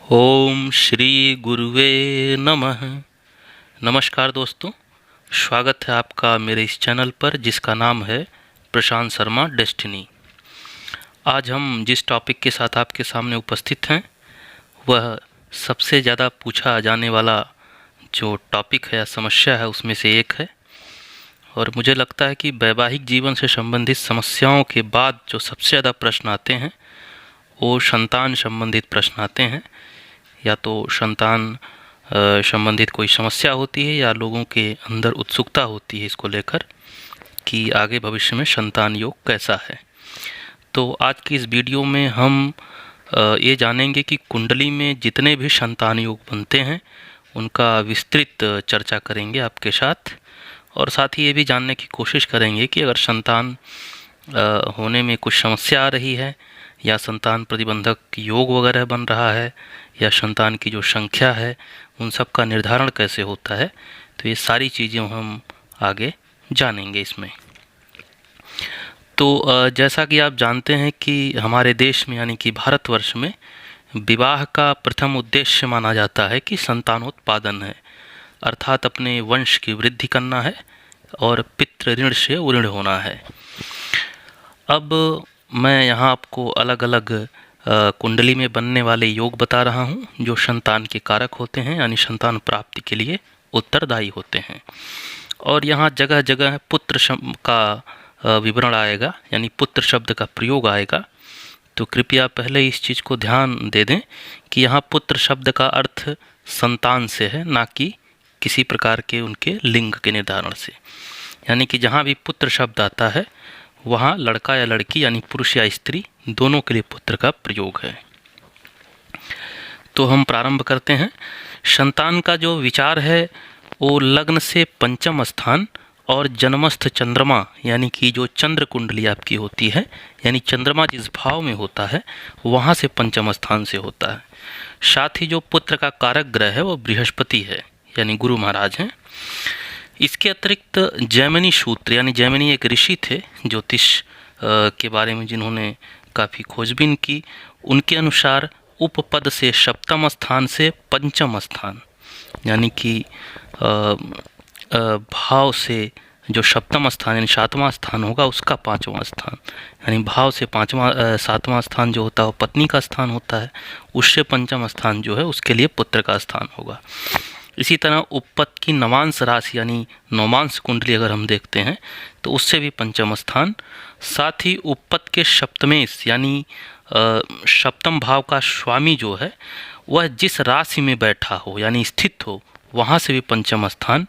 ओम श्री गुरुवे नमः। नमस्कार दोस्तों, स्वागत है आपका मेरे इस चैनल पर जिसका नाम है प्रशांत शर्मा डेस्टिनी। आज हम जिस टॉपिक के साथ आपके सामने उपस्थित हैं वह सबसे ज़्यादा पूछा जाने वाला जो टॉपिक है या समस्या है उसमें से एक है। और मुझे लगता है कि वैवाहिक जीवन से संबंधित समस्याओं के बाद जो सबसे ज़्यादा प्रश्न आते हैं वो संतान संबंधित प्रश्न आते हैं। या तो संतान संबंधित कोई समस्या होती है या लोगों के अंदर उत्सुकता होती है इसको लेकर कि आगे भविष्य में संतान योग कैसा है। तो आज की इस वीडियो में हम ये जानेंगे कि कुंडली में जितने भी संतान योग बनते हैं उनका विस्तृत चर्चा करेंगे आपके साथ। और साथ ही ये भी जानने की कोशिश करेंगे कि अगर संतान होने में कुछ समस्या आ रही है या संतान प्रतिबंधक योग वगैरह बन रहा है या संतान की जो संख्या है उन सब का निर्धारण कैसे होता है, तो ये सारी चीज़ें हम आगे जानेंगे इसमें। तो जैसा कि आप जानते हैं कि हमारे देश में यानी कि भारतवर्ष में विवाह का प्रथम उद्देश्य माना जाता है कि संतानोत्पादन है, अर्थात अपने वंश की वृद्धि करना है और पितृ ऋण से उऋण होना है। अब मैं यहाँ आपको अलग अलग कुंडली में बनने वाले योग बता रहा हूँ जो संतान के कारक होते हैं यानी संतान प्राप्ति के लिए उत्तरदायी होते हैं। और यहाँ जगह जगह पुत्र शब्द का विवरण आएगा यानी पुत्र शब्द का प्रयोग आएगा। तो कृपया पहले इस चीज़ को ध्यान दे दें कि यहाँ पुत्र शब्द का अर्थ संतान से है, ना कि किसी प्रकार के उनके लिंग के निर्धारण से। यानी कि जहाँ भी पुत्र शब्द आता है वहाँ लड़का या लड़की यानी पुरुष या स्त्री दोनों के लिए पुत्र का प्रयोग है। तो हम प्रारंभ करते हैं। संतान का जो विचार है वो लग्न से पंचम स्थान और जन्मस्थ चंद्रमा यानी कि जो चंद्र कुंडली आपकी होती है यानी चंद्रमा जिस भाव में होता है वहाँ से पंचम स्थान से होता है। साथ ही जो पुत्र का कारक ग्रह है वो बृहस्पति है यानी गुरु महाराज हैं। इसके अतिरिक्त जैमिनी सूत्र यानी जैमिनी एक ऋषि थे ज्योतिष के बारे में जिन्होंने काफ़ी खोजबीन की, उनके अनुसार उपपद से सप्तम स्थान से पंचम स्थान यानी कि भाव से जो सप्तम स्थान यानी सातवां स्थान होगा उसका पांचवां स्थान यानी भाव से सातवां स्थान जो होता है वो पत्नी का स्थान होता है, उससे पंचम स्थान जो है उसके लिए पुत्र का स्थान होगा। इसी तरह उपपद की नवांश राशि यानी नौमांश कुंडली अगर हम देखते हैं तो उससे भी पंचम स्थान। साथ ही उपपद के सप्तमेश यानी सप्तम भाव का स्वामी जो है वह जिस राशि में बैठा हो यानी स्थित हो वहाँ से भी पंचम स्थान।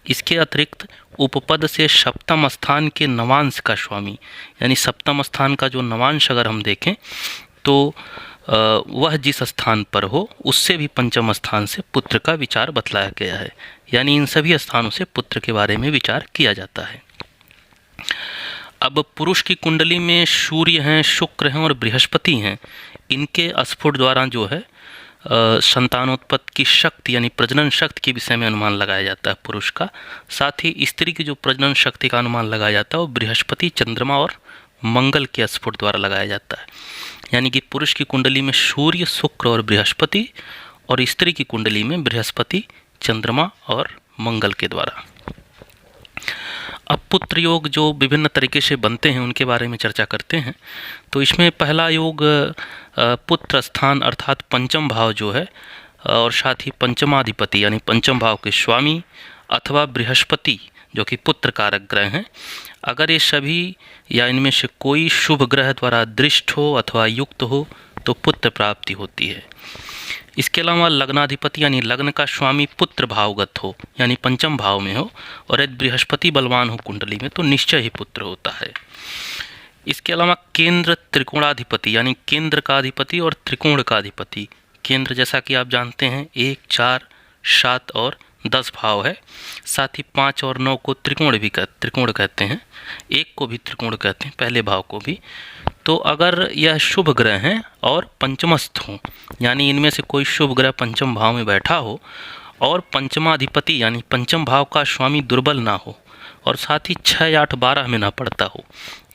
इसके अतिरिक्त उपपद से सप्तम स्थान के नवांश का स्वामी यानी सप्तम स्थान का जो नवांश अगर हम देखें तो वह जिस स्थान पर हो उससे भी पंचम स्थान से पुत्र का विचार बतलाया गया है। यानी इन सभी स्थानों से पुत्र के बारे में विचार किया जाता है। अब पुरुष की कुंडली में सूर्य हैं, शुक्र हैं और बृहस्पति हैं। इनके स्फुट द्वारा जो है संतानोत्पत्ति की शक्ति यानी प्रजनन शक्ति के विषय में अनुमान लगाया जाता है पुरुष का। साथ ही स्त्री की जो प्रजनन शक्ति का अनुमान लगाया जाता है वो बृहस्पति, चंद्रमा और मंगल के स्फुट द्वारा लगाया जाता है। यानी कि पुरुष की कुंडली में सूर्य, शुक्र और बृहस्पति और स्त्री की कुंडली में बृहस्पति, चंद्रमा और मंगल के द्वारा। अब पुत्र योग जो विभिन्न तरीके से बनते हैं उनके बारे में चर्चा करते हैं। तो इसमें पहला योग पुत्र स्थान अर्थात पंचम भाव जो है और साथ ही पंचमाधिपति यानी पंचम भाव के स्वामी अथवा बृहस्पति जो कि पुत्र कारक ग्रह हैं, अगर ये सभी या इनमें से कोई शुभ ग्रह द्वारा दृष्ट हो अथवा युक्त हो तो पुत्र प्राप्ति होती है। इसके अलावा लग्नाधिपति यानी लग्न का स्वामी पुत्र भावगत हो यानी पंचम भाव में हो और यदि बृहस्पति बलवान हो कुंडली में तो निश्चय ही पुत्र होता है। इसके अलावा केंद्र त्रिकोणाधिपति यानी केंद्र का अधिपति और त्रिकोण का अधिपति। केंद्र जैसा कि आप जानते हैं 1, 4, 7 और 10 भाव है। साथ ही 5 और 9 को त्रिकोण कहते हैं, 1 को भी त्रिकोण कहते हैं, पहले भाव को भी। तो अगर यह शुभ ग्रह हैं और पंचमस्थ हों यानी इनमें से कोई शुभ ग्रह पंचम भाव में बैठा हो और पंचमाधिपति यानी पंचम भाव का स्वामी दुर्बल ना हो और साथ ही 6, 8, 12 में ना पड़ता हो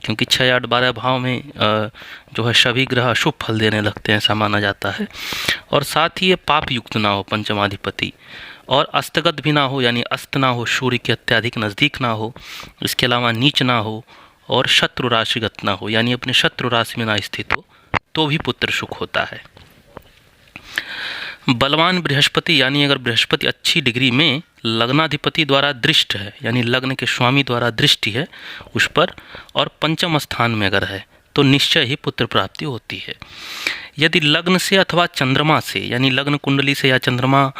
क्योंकि 6, 8, 12 भाव में जो है सभी ग्रह अशुभ फल देने लगते हैं, ऐसा माना जाता है। और साथ ही ये पाप युक्त ना हो पंचमाधिपति, और अस्तगत भी ना हो, यानी अस्त ना हो, सूर्य के अत्यधिक नज़दीक ना हो, इसके अलावा नीच ना हो, और शत्रु राशिगत ना हो, यानी अपने शत्रु राशि में ना स्थित हो, तो भी पुत्र सुख होता है। बलवान बृहस्पति, यानी अगर बृहस्पति अच्छी डिग्री में लग्नाधिपति द्वारा दृष्ट है, यानी लग्न के स्वामी द्वारा दृष्टि है उस पर, और पंचम स्थान में अगर है तो निश्चय ही पुत्र प्राप्ति होती है। यदि लग्न से अथवा चंद्रमा से, यानी लग्न कुंडली से या चंद्रमा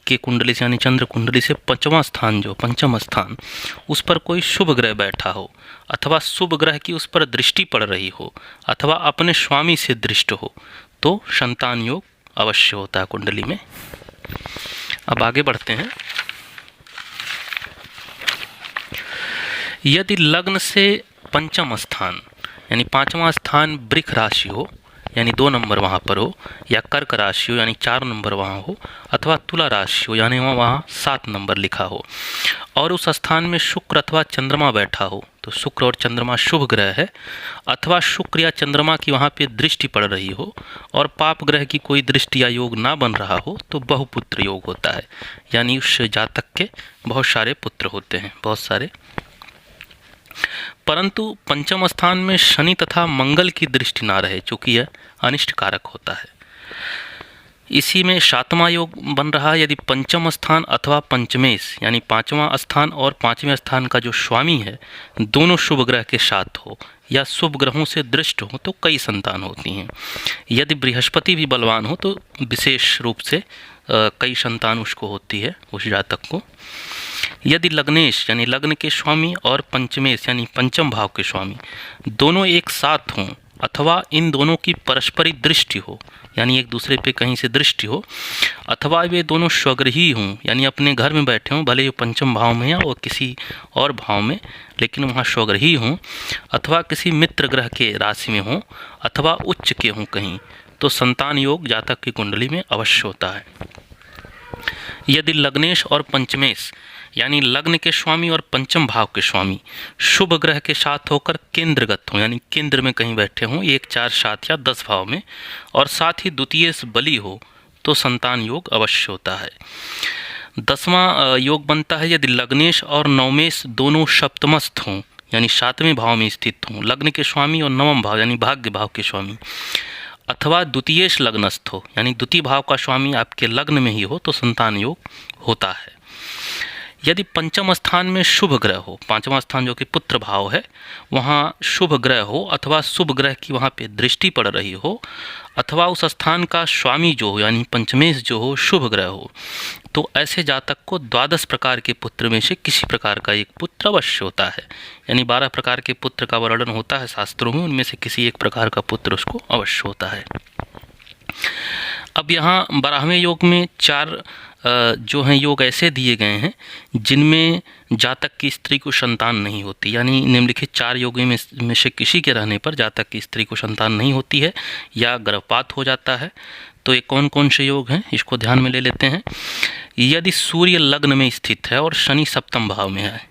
के कुंडली से, यानी चंद्र कुंडली से पंचम स्थान उस पर कोई शुभ ग्रह बैठा हो, अथवा शुभ ग्रह की उस पर दृष्टि पड़ रही हो, अथवा अपने स्वामी से दृष्ट हो, तो संतान योग अवश्य होता है कुंडली में। अब आगे बढ़ते हैं। यदि लग्न से पंचम स्थान, यानी 5वां स्थान वृष राशि हो, यानी 2 नंबर वहाँ पर हो, या कर्क राशि हो, यानी 4 नंबर वहाँ हो, अथवा तुला राशि हो, यानी वहाँ 7 नंबर लिखा हो, और उस स्थान में शुक्र अथवा चंद्रमा बैठा हो, तो शुक्र और चंद्रमा शुभ ग्रह है, अथवा शुक्र या चंद्रमा की वहाँ पे दृष्टि पड़ रही हो, और पाप ग्रह की कोई दृष्टि या योग ना बन रहा हो, तो बहुपुत्र योग होता है, यानी उस जातक के बहुत सारे पुत्र होते हैं, बहुत सारे। परंतु पंचम स्थान में शनि तथा मंगल की दृष्टि ना रहे, चूंकि यह अनिष्ट कारक होता है। इसी में 7वां योग बन रहा है। यदि पंचम स्थान अथवा पंचमेश, यानी 5वां स्थान और 5वें स्थान का जो स्वामी है दोनों शुभ ग्रह के साथ हो, या शुभ ग्रहों से दृष्ट हो, तो कई संतान होती हैं। यदि बृहस्पति भी बलवान हो तो विशेष रूप से कई संतान उसको होती है, उस जातक को। यदि लग्नेश, यानी लग्न के स्वामी, और पंचमेश, यानी पंचम भाव के स्वामी दोनों एक साथ हों, अथवा इन दोनों की परस्परी दृष्टि हो, यानी एक दूसरे पे कहीं से दृष्टि हो, अथवा वे दोनों स्वगृही हों, यानी अपने घर में बैठे हों, भले ये पंचम भाव में या और किसी और भाव में, लेकिन वहाँ स्वगृही हों, अथवा किसी मित्र ग्रह के राशि में हों, अथवा उच्च के हों कहीं, तो संतान योग जातक की कुंडली में अवश्य होता है। यदि लग्नेश और पंचमेश, यानी लग्न के स्वामी और पंचम भाव के स्वामी शुभ ग्रह के साथ होकर केंद्रगत हों, यानी केंद्र में कहीं बैठे हों 1, 4, 7 या 10 भाव में, और साथ ही द्वितीय बली हो, तो संतान योग अवश्य होता है। 10वां योग बनता है यदि लग्नेश और नवमेश दोनों सप्तमस्थ हों, यानी 7वें भाव में स्थित हों, लग्न के स्वामी और नवम भाव यानी भाग्य भाव के स्वामी, अथवा द्वितीयेश लग्नस्थ हो, यानी द्वितीय भाव का स्वामी आपके लग्न में ही हो, तो संतान योग होता है। यदि पंचम स्थान में शुभ ग्रह हो, 5वां स्थान जो कि पुत्र भाव है, वहाँ शुभ ग्रह हो, अथवा शुभ ग्रह की वहाँ पे दृष्टि पड़ रही हो, अथवा उस स्थान का स्वामी जो हो, यानी पंचमेश जो हो, शुभ ग्रह हो, तो ऐसे जातक को 12 प्रकार के पुत्र में से किसी प्रकार का एक पुत्र अवश्य होता है। यानी 12 प्रकार के पुत्र का वर्णन होता है शास्त्रों में, उनमें से किसी एक प्रकार का पुत्र उसको अवश्य होता है। अब यहाँ 12वें योग में 4 जो हैं योग ऐसे दिए गए हैं जिनमें जातक की स्त्री को संतान नहीं होती, यानी निम्नलिखित 4 योगों में से किसी के रहने पर जातक की स्त्री को संतान नहीं होती है या गर्भपात हो जाता है। तो ये कौन कौन से योग हैं, इसको ध्यान में ले लेते हैं। यदि सूर्य लग्न में स्थित है और शनि सप्तम भाव में है,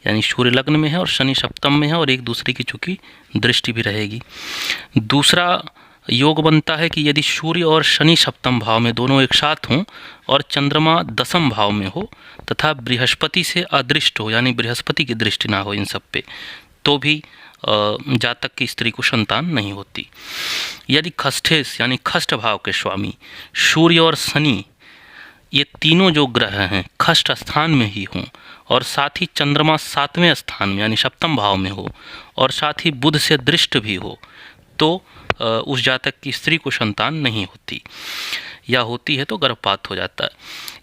यानी सूर्य लग्न में है और शनि सप्तम में है और एक दूसरे की चूंकि दृष्टि भी रहेगी। दूसरा योग बनता है कि यदि सूर्य और शनि सप्तम भाव में दोनों एक साथ हों और चंद्रमा 10वें भाव में हो तथा बृहस्पति से अदृष्ट हो, यानी बृहस्पति की दृष्टि ना हो इन सब पे, तो भी जातक की स्त्री को संतान नहीं होती। यदि खष्ठेश यानी खष्ट भाव के स्वामी सूर्य और शनि ये तीनों जो ग्रह हैं खष्ट स्थान में ही हों, और साथ ही चंद्रमा 7वें स्थान में यानी सप्तम भाव में हो, और साथ ही बुध से दृष्ट भी हो, तो उस जातक की स्त्री को संतान नहीं होती, या होती है तो गर्भपात हो जाता है।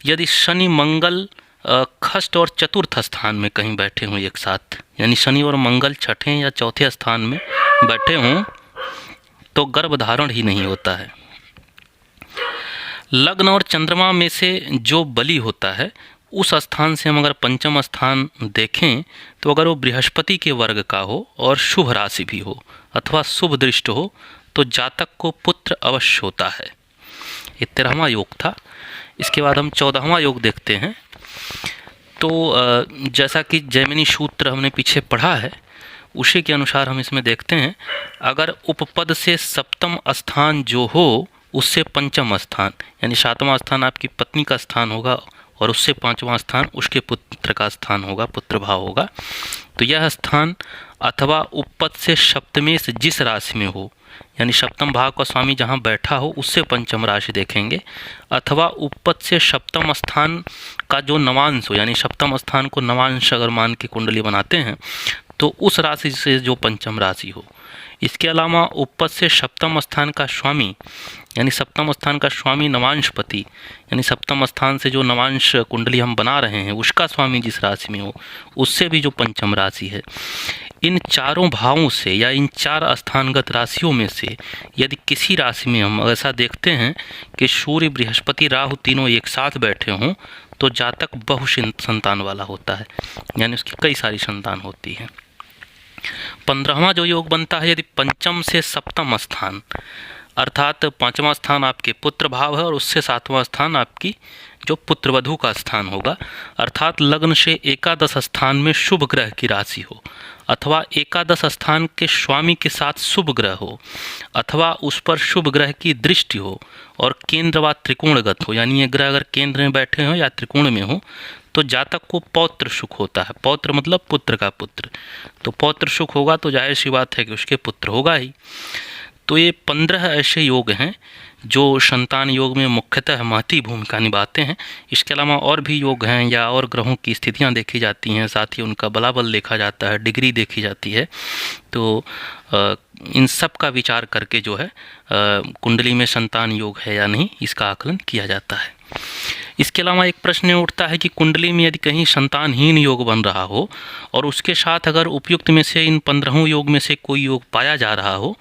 यदि शनि मंगल खष्ट और चतुर्थ स्थान में कहीं बैठे हों एक साथ, यानी शनि और मंगल 6ठे या 4थे स्थान में बैठे हों, तो गर्भधारण ही नहीं होता है। लग्न और चंद्रमा में से जो बलि होता है उस स्थान से हम अगर पंचम स्थान देखें तो अगर वो बृहस्पति के वर्ग का हो और शुभ राशि भी हो अथवा शुभ दृष्ट हो, तो जातक को पुत्र अवश्य होता है। ये 13वां योग था। इसके बाद हम 14वां योग देखते हैं। तो जैसा कि जैमिनी सूत्र हमने पीछे पढ़ा है, उसी के अनुसार हम इसमें देखते हैं। अगर उपपद से सप्तम स्थान जो हो उससे पंचम स्थान, यानी सातवां स्थान आपकी पत्नी का स्थान होगा और उससे पांचवां स्थान उसके पुत्र का स्थान होगा, पुत्र भाव होगा। तो यह स्थान अथवा उपपद से सप्तमेश जिस राशि में हो, यानी सप्तम भाव का स्वामी जहाँ बैठा हो उससे पंचम राशि देखेंगे, अथवा उपपद से सप्तम स्थान का जो नवांश हो, यानी सप्तम स्थान को नवांश अगर मान के कुंडली बनाते हैं तो उस राशि से जो पंचम राशि हो। इसके अलावा उपपद से सप्तम स्थान का स्वामी, यानी सप्तम स्थान का स्वामी नवांशपति, यानी सप्तम स्थान से जो नवांश कुंडली हम बना रहे हैं उसका स्वामी जिस राशि में हो उससे भी जो पंचम राशि है। इन चारों भावों से या इन चार स्थानगत राशियों में से यदि किसी राशि में हम ऐसा देखते हैं कि सूर्य बृहस्पति राहु तीनों एक साथ बैठे हों तो जातक बहु संतान वाला होता है, यानी उसकी कई सारी संतान होती है। 15वां जो योग बनता है, यदि पंचम से सप्तम स्थान, अर्थात पांचवा स्थान आपके पुत्र भाव है और उससे सातवां स्थान आपकी जो पुत्रवधू का स्थान होगा, अर्थात लग्न से एकादश स्थान में शुभ ग्रह की राशि हो, अथवा एकादश स्थान के स्वामी के साथ शुभ ग्रह हो, अथवा उस पर शुभ ग्रह की दृष्टि हो और केंद्र व त्रिकोणगत हो, यानी ये ग्रह अगर केंद्र में बैठे हो या त्रिकोण में हो तो जातक को पौत्र सुख होता है। पौत्र मतलब पुत्र का पुत्र, तो पौत्र सुख होगा तो जाहिर सी बात है कि उसके पुत्र होगा ही। तो ये 15 ऐसे योग हैं जो संतान योग में मुख्यतः महती भूमिका निभाते हैं। इसके अलावा और भी योग हैं या और ग्रहों की स्थितियां देखी जाती हैं, साथ ही उनका बलाबल देखा जाता है, डिग्री देखी जाती है। तो इन सब का विचार करके जो है कुंडली में संतान योग है या नहीं इसका आकलन किया जाता है। इसके अलावा एक प्रश्न उठता है कि कुंडली में यदि कहीं संतानहीन योग बन रहा हो और उसके साथ अगर उपयुक्त में से इन 15 योग में से कोई योग पाया जा रहा हो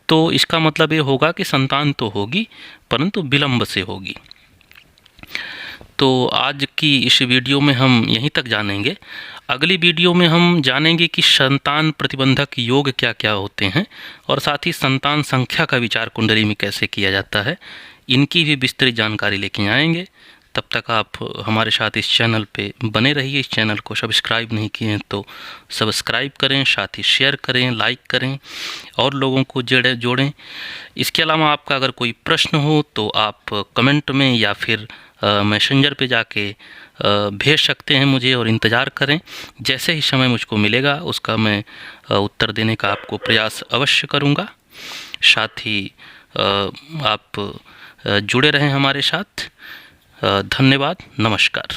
तो इसका मतलब ये होगा कि संतान तो होगी परंतु विलंब से होगी। तो आज की इस वीडियो में हम यहीं तक जानेंगे। अगली वीडियो में हम जानेंगे कि संतान प्रतिबंधक योग क्या क्या होते हैं और साथ ही संतान संख्या का विचार कुंडली में कैसे किया जाता है, इनकी भी विस्तृत जानकारी लेके आएंगे। तब तक आप हमारे साथ इस चैनल पे बने रहिए। इस चैनल को सब्सक्राइब नहीं किए हैं तो सब्सक्राइब करें, साथ ही शेयर करें, लाइक करें और लोगों को जोड़ें। इसके अलावा आपका अगर कोई प्रश्न हो तो आप कमेंट में या फिर मैसेंजर पे जाके भेज सकते हैं मुझे और इंतज़ार करें। जैसे ही समय मुझको मिलेगा उसका मैं उत्तर देने का आपको प्रयास अवश्य करूँगा। साथ ही आप जुड़े रहें हमारे साथ। धन्यवाद, नमस्कार।